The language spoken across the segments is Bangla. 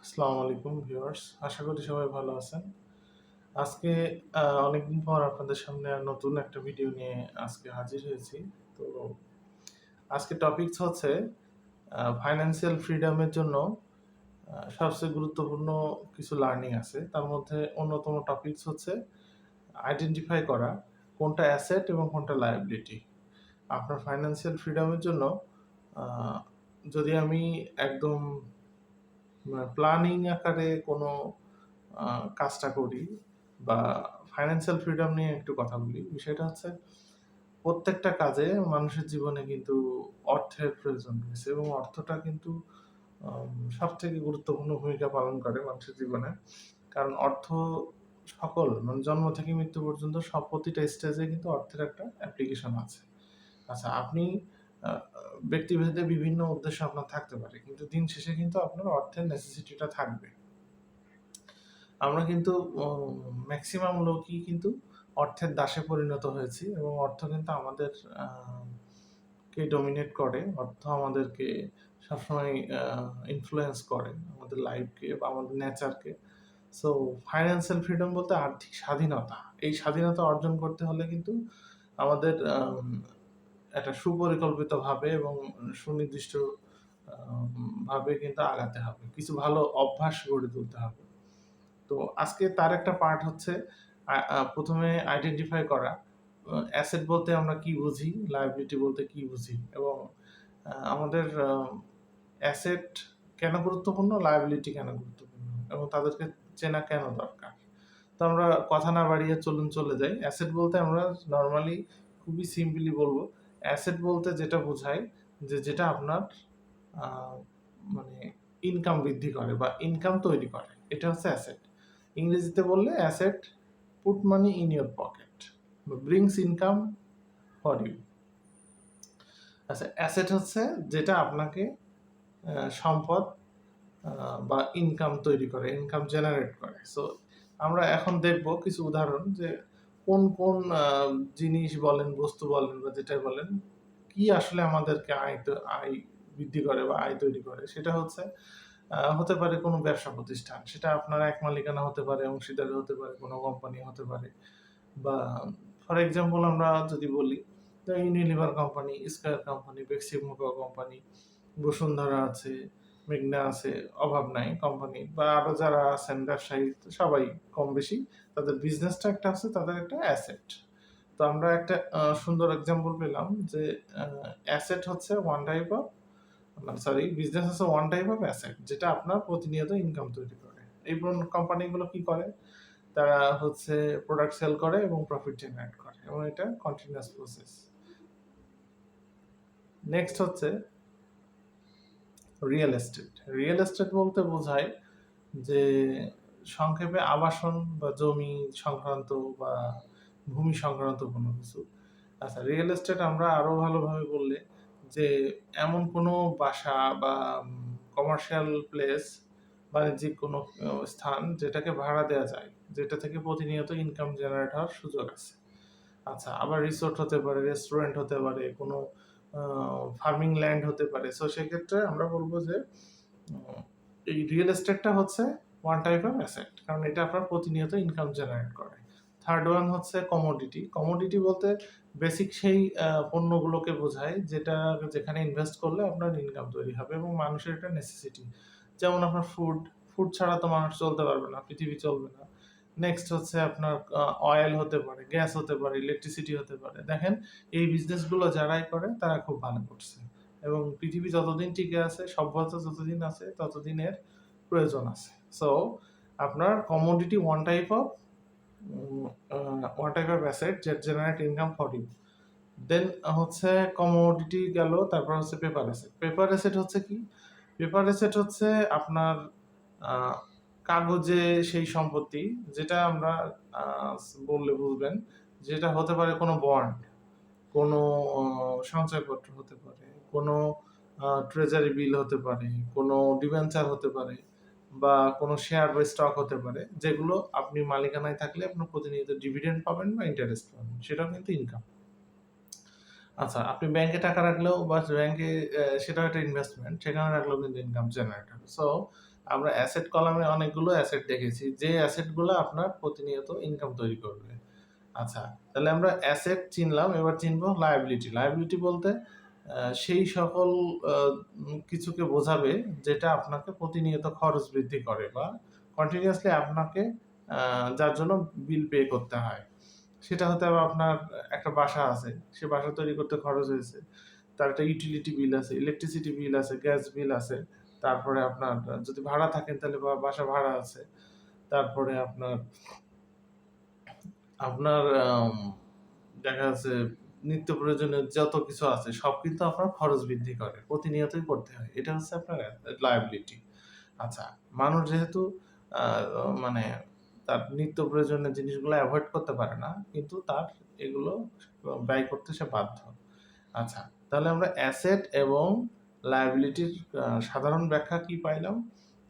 আসসালামু আলাইকুম ভিউয়ার্স, আশা করি সবাই ভালো আছেন। আজকে অনেকদিন পর আপনাদের সামনে নতুন একটা ভিডিও নিয়ে আজকে হাজির হয়েছি। তো আজকে টপিকস হচ্ছে ফাইন্যান্সিয়াল ফ্রিডমের জন্য সবচেয়ে গুরুত্বপূর্ণ কিছু লার্নিং আছে। তার মধ্যে অন্যতম টপিকস হচ্ছে আইডেন্টিফাই করা কোনটা অ্যাসেট এবং কোনটা লায়াবিলিটি। আপনার ফাইন্যান্সিয়াল ফ্রিডমের জন্য আ যদি আমি একদম প্ল্যানিং আকারে কোনো কাজটা করি বা ফাইন্যান্সিয়াল ফ্রিডম নিয়ে একটু কথা বলি। বিষয়টা হচ্ছে প্রত্যেকটা কাজে মানুষের জীবনে কিন্তু অর্থের প্রয়োজন রয়েছে এবং অর্থটা কিন্তু সবথেকে গুরুত্বপূর্ণ ভূমিকা পালন করে মানুষের জীবনে। কারণ অর্থ সকল মানে জন্ম থেকে মৃত্যু পর্যন্ত প্রতিটা স্টেজে কিন্তু অর্থের একটা অ্যাপ্লিকেশন আছে। আচ্ছা, আপনি আ ব্যক্তিভেদে বিভিন্ন উদ্দেশ্য আপনার থাকতে পারে। কিন্তু দিন শেষে কিন্তু আপনার অর্থের নেসেসিটিটা থাকবে। আমরা কিন্তু মেক্সিমাম লোকই কিন্তু অর্থের দাসে পরিণত হয়েছি এবং অর্থ কিন্তু আমাদের আ কে ডমিনেট করে। অর্থ আমাদেরকে সবসময় ইনফ্লুয়েন্স করে আমাদের লাইফকে বা আমাদের নেচারকে। সো ফাইন্যান্সিয়াল ফ্রিডম বলতে আর্থিক স্বাধীনতা। এই স্বাধীনতা অর্জন করতে হলে কিন্তু আমাদের একটা সুপরিকল্পিতভাবে এবং সুনির্দিষ্ট ভাবে কিন্তু আগাতে হবে। কিছু ভালো অভ্যাস গড়ে তুলতে হবে। তো আজকে তার একটা পার্ট হচ্ছে আ আ ১ম এ আইডেন্টিফাই করা। অ্যাসেট বলতে আমরা কি বুঝি, লায়াবিলিটি বলতে কি বুঝি এবং আমাদের অ্যাসেট কেন গুরুত্বপূর্ণ, লায়াবিলিটি কেন গুরুত্বপূর্ণ এবং তাদেরকে চেনা কেন দরকার। তো আমরা কথা না বাড়িয়ে চলুন চলে যাই। অ্যাসেট বলতে আমরা নরমালি খুবই সিম্পলি বলব, অ্যাসেট বলতে যেটা বোঝায় যে যেটা আপনার আ মানে ইনকাম বৃদ্ধি করে বা ইনকাম তৈরি করে। এটা হচ্ছে অ্যাসেট। ইংরেজিতে বললে asset put money in your pocket বা ব্রিংস ইনকাম ফর ইউ। আচ্ছা, অ্যাসেট হচ্ছে যেটা আপনাকে সম্পদ আ বা ইনকাম তৈরি করে, ইনকাম জেনারেট করে। সো আমরা এখন দেখব কিছু উদাহরণ যে কোন জিনিস বলেন, বস্তু বলেন বা যেটাই বলেন, কি আসলে আমাদেরকে আয় বৃদ্ধি করে বা আয় তৈরি করে। সেটা হচ্ছে হতে পারে কোনো ব্যবসা প্রতিষ্ঠান। সেটা আপনার এক মালিকানা হতে পারে, অংশীদারি হতে পারে, কোনো কোম্পানি হতে পারে বা ফর এক্সাম্পল আমরা যদি বলি, Unilever company, square company, Beximco company, Bashundhara আছে, মেঘনা আছে, অভাব নাই কোম্পানি বা আরো যারা আছেন ব্যবসায়ী সবাই কম বেশি তাদের বিজনেসটা একটা আছে, তাদের একটা অ্যাসেট। তো আমরা একটা সুন্দর এক্সাম্পল পেলাম যে অ্যাসেট হচ্ছে ওয়ান টাইপ অফ মানে সরি বিজনেস হচ্ছে ওয়ান টাইপ অফ অ্যাসেট যেটা আপনার প্রতিনিয়ত ইনকাম তৈরি করে। এই কোম্পানিগুলো কি করে? তারা হচ্ছে প্রোডাক্ট সেল করে এবং প্রফিট জেনারেট করে এবং এটা কন্টিনিউয়াস প্রসেস। নেক্সট হচ্ছে রিয়েল এস্টেট। রিয়েল এস্টেট বলতে বোঝায় যে সংক্ষেপে আবাসন বা জমি সংক্রান্ত বা ভূমি সংক্রান্ত কোনো কিছু। আচ্ছা, রিয়েল এস্টেট আমরা আরো ভালোভাবে বললে যে এমন কোনো বাসা বা কমার্শিয়াল প্লেস, বাণিজ্যিক কোনো স্থান যেটাকে ভাড়া দেয়া যায়, যেটা থেকে প্রতিনিয়ত ইনকাম জেনারেট হওয়ার সুযোগ আছে। আচ্ছা, আবার রিসোর্ট হতে পারে, রেস্টুরেন্ট হতে পারে, কোনো আ ফার্মিং ল্যান্ড হতে পারে। সো সেক্ষেত্রে আমরা বলব যে উম এই রিয়েল এস্টেটটা হচ্ছে ওয়ান টাইপ অফ অ্যাসেট। কারণ এটা আপনার প্রতিনিয়ত ইনকাম জেনারেট করে। থার্ড ওয়ান হচ্ছে কমোডিটি। কমোডিটি বলতে বেসিক সেই পণ্যগুলোকে বোঝায় যেটা যেখানে ইনভেস্ট করলে আপনার ইনকাম তৈরি হবে এবং মানুষের এটা নেসেসিটি। যেমন আপনার ফুড, ফুড ছাড়া তো মানুষ চলতে পারবে না, পৃথিবী চলবে না। নেক্সট হচ্ছে আপনার অয়েল হতে পারে, গ্যাস হতে পারে, ইলেকট্রিসিটি হতে পারে। দেখেন এই বিজনেসগুলো যারাই করে তারা খুব ভালো করছে। এবং পৃথিবী যতদিন টিকে আছে, সভ্যতা যতদিন আছে, ততদিন এর প্রয়োজন আছে। সো আপনার commodity um one type of asset that generate income for you. দেন হচ্ছে কমোডিটি গেল, তারপর হচ্ছে পেপার অ্যাসেট। পেপার অ্যাসেট হচ্ছে কি? পেপার অ্যাসেট হচ্ছে আপনার আ কাগজে সেই সম্পত্তি যেটা আমরা আ বললে বুঝবেন। যেটা হতে পারে কোনো বন্ড, কোনো অ সঞ্চয়পত্র হতে পারে, কোনো ট্রেজারি বিল হতে পারে, কোনো ডিবেঞ্চার হতে পারে বা কোনো শেয়ার বা স্টক হতে পারে। যেগুলো আপনি মালিকানায় থাকলে আপনার প্রতিনিয়ত ডিভিডেন্ড পাবেন বা ইন্টারেস্ট পাবেন। সেটাও কিন্তু ইনকাম। আচ্ছা, আপনি ব্যাংকে টাকা রাখলেও বা ব্যাংকে সেটাও একটা ইনভেস্টমেন্ট। সেখানে রাখলেও কিন্তু ইনকাম জেনারেট হবে। সো আমরা অ্যাসেট কলামে অনেকগুলো অ্যাসেট দেখেছি, যে অ্যাসেটগুলো আপনার প্রতিনিয়ত ইনকাম তৈরি করবে। আচ্ছা, তাহলে আমরা অ্যাসেট চিনলাম, এবার চিনবো লায়াবিলিটি। লায়াবিলিটি বলতে সেই সকল আ কিছুকে বোঝাবে যেটা আপনাকে প্রতিনিয়ত খরচ বৃদ্ধি করে বা কন্টিনিউয়াসলি আপনাকে আ যার জন্য বিল পে করতে হয়। সেটা হতে হবে আপনার একটা বাসা আছে, সে বাসা তৈরি করতে খরচ হয়েছে। তার একটা ইউটিলিটি বিল আছে, ইলেকট্রিসিটি বিল আছে, গ্যাস বিল আছে। তারপরে আপনার যদি ভাড়া থাকেন তাহলে বাসা ভাড়া আছে। তারপরে আপনার আপনার দেখা যাচ্ছে নিত্য প্রয়োজনীয় যত কিছু আছে সব কিন্তু আপনার খরচ বৃদ্ধি করে। প্রতিনিয়তই করতে হয়। এটা হচ্ছে আপনার লায়াবিলিটি। আচ্ছা, মানুষ যেহেতু আ মানে তার নিত্য প্রয়োজনীয় জিনিসগুলো এভয়েড করতে পারে না। কিন্তু তার এগুলো ব্যয় করতে সে বাধ্য। আচ্ছা, তাহলে আমরা অ্যাসেট এবং লায়াবিলিটির সাধারণ ব্যাখ্যা কি পাইলাম?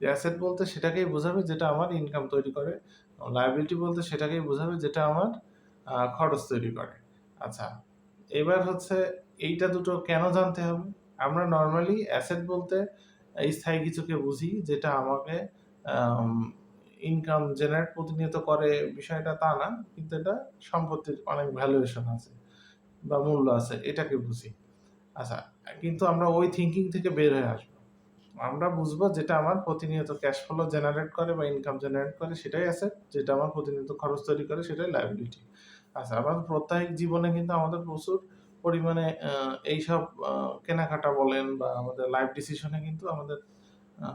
যে অ্যাসেট বলতে সেটাকেই বোঝাবে যেটা আমার ইনকাম তৈরি করে। লায়াবিলিটি বলতে সেটাকেই বোঝাবে যেটা আমার খরচ তৈরি করে। আচ্ছা, এবার হচ্ছে এইটা দুটো কেন জানতে হবে? আমরা নরমালি অ্যাসেট বলতে স্থায়ী কিছুকে বুঝি যেটা আমাকে আম ইনকাম জেনারেট প্রতিনিয়ত করে বিষয়টা তা না। কিন্তু এটা সম্পত্তির অনেক ভ্যালুয়েশন আছে বা মূল্য আছে এটাকে বুঝি। আচ্ছা, কিন্তু আমরা ওই থিংকিং থেকে বের হয়ে আসবো। আমরা বুঝবো যেটা আমার প্রতিনিয়ত ক্যাশ ফ্লো জেনারেট করে বা ইনকাম জেনারেট করে সেটাই অ্যাসেট, যেটা আমার প্রতিনিয়ত খরচ তৈরি করে সেটাই লায়াবিলিটি। আচ্ছা, আবার প্রত্যায়িক জীবনে কিন্তু আমাদের প্রচুর পরিমাণে এইসব কেনাকাটা বলেন বা আমাদের লাইফ ডিসিশনে কিন্তু আমাদের আ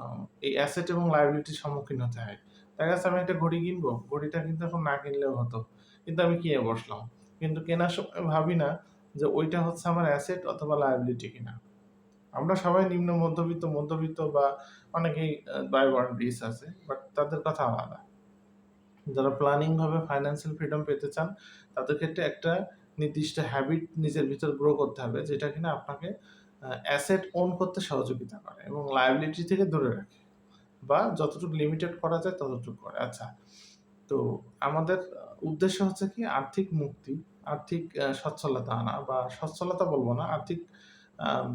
এই অ্যাসেট এবং লায়াবিলিটির সম্মুখীন হতে হয়। দেখা যাচ্ছে আমি একটা ঘড়ি কিনবো, ঘড়িটা কিন্তু এখন না কিনলেও হতো। কিন্তু আমি কিনে বসলাম। কিন্তু কেনার সময় ভাবি না যে ওইটা হচ্ছে আমার অ্যাসেট অথবা লায়াবিলিটি কিনা। আমরা সবাই নিম্ন মধ্যবিত্ত বা অনেকেই ব্যয়বহুল রিচ আছে। বাট তাদের কথা আলাদা। যারা প্ল্যানিং ভাবে ফাইন্যান্সিয়াল ফ্রিডম পেতে চান, তাদের ক্ষেত্রে একটা নির্দিষ্ট হ্যাবিট নিজের ভিতর গ্রো করতে হবে যেটা কিনা আপনাকে অ্যাসেট ওন করতে সহযোগিতা করে এবং লায়াবিলিটি থেকে দূরে রাখে বা যতটুকু লিমিটেড করা যায় ততটুকু করে। আচ্ছা, তো আমাদের উদ্দেশ্য হচ্ছে কি আর্থিক মুক্তি, আর্থিক সচ্ছলতা আনা বা সচ্ছলতা বলব না, আর্থিক আম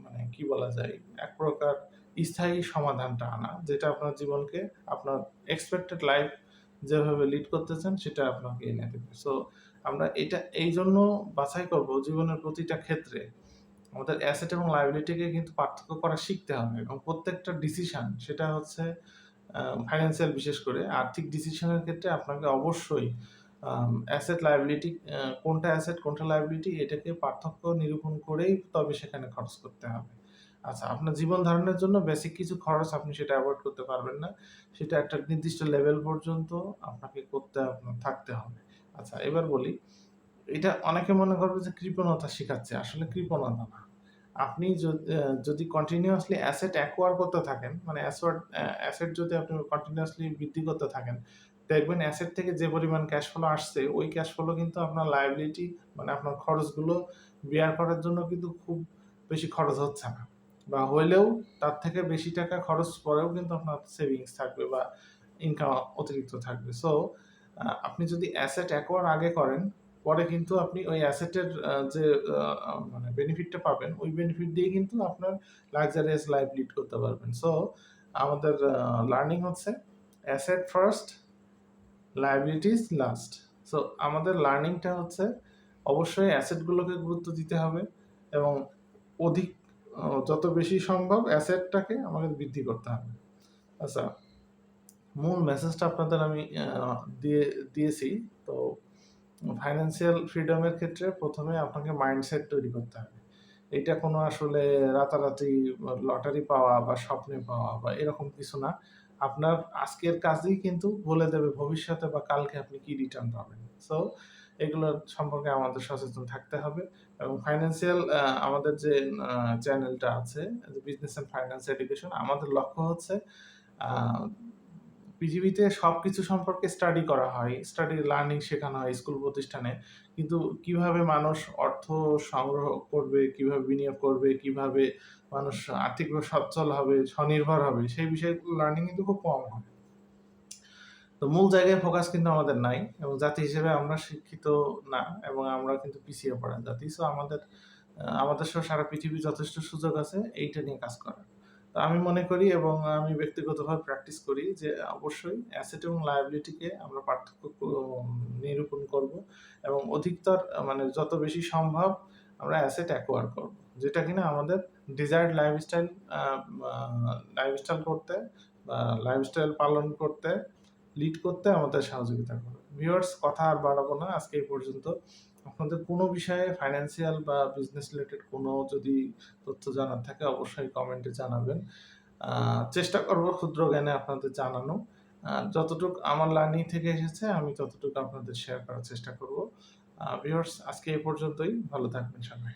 মানে কি বলা যায়? এক প্রকার স্থায়ী সমাধানটা আনা, যেটা আপনার জীবনকে আপনার এক্সপেক্টেড লাইফ যেভাবে লিড করতে চান সেটা আপনাকে এনে দেবে। সো আমরা এটা এইজন্য বাছাই করব জীবনের প্রতিটা ক্ষেত্রে আমাদের অ্যাসেট এবং লায়াবিলিটিকে কিন্তু পার্থক্য করা শিখতে হবে এবং প্রত্যেকটা ডিসিশন সেটা হচ্ছে ফাইন্যান্সিয়াল বিশেষ করে আর্থিক ডিসিশনের ক্ষেত্রে আপনাকে অবশ্যই অ্যাসেট লায়াবিলিটি কোনটা অ্যাসেট কোনটা লায়াবিলিটি এটাকে পার্থক্য নিরূপণ করেই তবে সেখানে খরচ করতে হবে। আচ্ছা, আপনার জীবন ধারণের জন্য বেসিক কিছু খরচ আপনি সেটা এভয়েড করতে পারবেন না। সেটা একটা নির্দিষ্ট লেভেল পর্যন্ত আপনাকে করতে আপনার থাকতে হবে। আচ্ছা, এবার বলি, এটা অনেকে মনে করবে যে কৃপণতা শিখাচ্ছে। আসলে কৃপণতা না। আপনি যদি কন্টিনিউয়াসলি অ্যাসেট অ্যাকোয়ার করতে থাকেন, মানে অ্যাসেট যদি আপনি কন্টিনিউয়াসলি বৃদ্ধি করতে থাকেন, দেখবেন অ্যাসেট থেকে যে পরিমাণ ক্যাশ ফ্লো আসছে, ওই ক্যাশ ফ্লো কিন্তু আপনার লায়াবিলিটি মানে আপনার খরচগুলো বিয়ার করার জন্য কিন্তু খুব বেশি খরচ হচ্ছে না। বা হইলেও তার থেকে বেশি টাকা খরচ পরেও কিন্তু আপনার সেভিংস থাকবে বা ইনকাম অতিরিক্ত থাকবে। সো আপনি যদি অ্যাসেট অ্যাকোয়ার আগে করেন পরে কিন্তু আপনি ওই অ্যাসেটের যে মানে বেনিফিটটা পাবেন, ওই বেনিফিট দিয়ে কিন্তু আপনার লাক্সারিয়াস লাইফ লিড করতে পারবেন। সো আমাদের লার্নিং হচ্ছে asset first, liabilities last. So আমাদের লার্নিংটা হচ্ছে অবশ্যই অ্যাসেট গুলোকে গুরুত্ব দিতে হবে এবং অধিক যত বেশি সম্ভব অ্যাসেটটাকে আমাদের বৃদ্ধি করতে হবে। আচ্ছা, মূল মেসেজটা আপনাদের আমি দিয়েছি। তো ফাইন্যান্সিয়াল ফ্রিডম এর ক্ষেত্রে ১ম এ আপনাকে মাইন্ডসেট তৈরি করতে হবে। এইটা কোনো আসলে রাতারাতি লটারি পাওয়া বা স্বপ্নে পাওয়া বা এরকম কিছু না। আপনার আজকের কাজই কিন্তু বলে দেবে ভবিষ্যতে বা কালকে আপনি কি রিটার্ন পাবেন। সো এগুলোর সম্পর্কে আমাদের সচেতন থাকতে হবে এবং ফাইন্যান্সিয়াল আমাদের যে আ চ্যানেলটা আছে বিজনেস অ্যান্ড ফাইন্যান্স এডুকেশন আমাদের লক্ষ্য হচ্ছে আ পৃথিবীতে সবকিছু সম্পর্কে স্টাডি করা হয়। স্টাডি লার্নিং শেখানো হয় স্কুল প্রতিষ্ঠানে। কিন্তু কিভাবে মানুষ অর্থ সংগ্রহ করবে, কিভাবে বিনিয়োগ করবে, কিভাবে মানুষ আর্থিকভাবে সচ্ছল হবে, স্বনির্ভর হবে, সেই বিষয়গুলো লার্নিং কিন্তু খুব কম হয়। তো মূল জায়গায় ফোকাস কিন্তু আমাদের নাই এবং জাতি হিসেবে আমরা শিক্ষিত না এবং আমরা কিন্তু পিছিয়ে পড়া জাতি। সো আমাদের সহ সারা পৃথিবীর যথেষ্ট সুযোগ আছে এইটা নিয়ে কাজ করার। তো আমি মনে করি এবং আমি ব্যক্তিগতভাবে প্র্যাকটিস করি যে অবশ্যই অ্যাসেট এবং লায়াবিলিটিকে আমরা পার্থক্য নিরূপণ করব এবং অধিকতর মানে যত বেশি সম্ভব আমরা অ্যাসেট অ্যাকোয়ার করব। যেটা কিনা আমাদের ডিজায়ার্ড লাইফস্টাইল করতে বা লাইফস্টাইল পালন করতে, লিড করতে আমাদের সহযোগিতা করবে। ভিউয়ার্স, কথা আর বাড়াবো না। আজকে এই পর্যন্ত। আপনাদের কোনো বিষয়ে ফাইন্যান্সিয়াল বা বিজনেস রিলেটেড কোনো যদি তথ্য জানার থাকে অবশ্যই কমেন্টে জানাবেন। চেষ্টা করব ক্ষুদ্র জ্ঞানে আপনাদের জানানো। যতটুক আমার লার্নিং থেকে এসেছে আমি ততটুকু আপনাদের শেয়ার করার চেষ্টা করব। ভিউয়ার্স, আজকে এই পর্যন্তই। ভালো থাকবেন সবাই।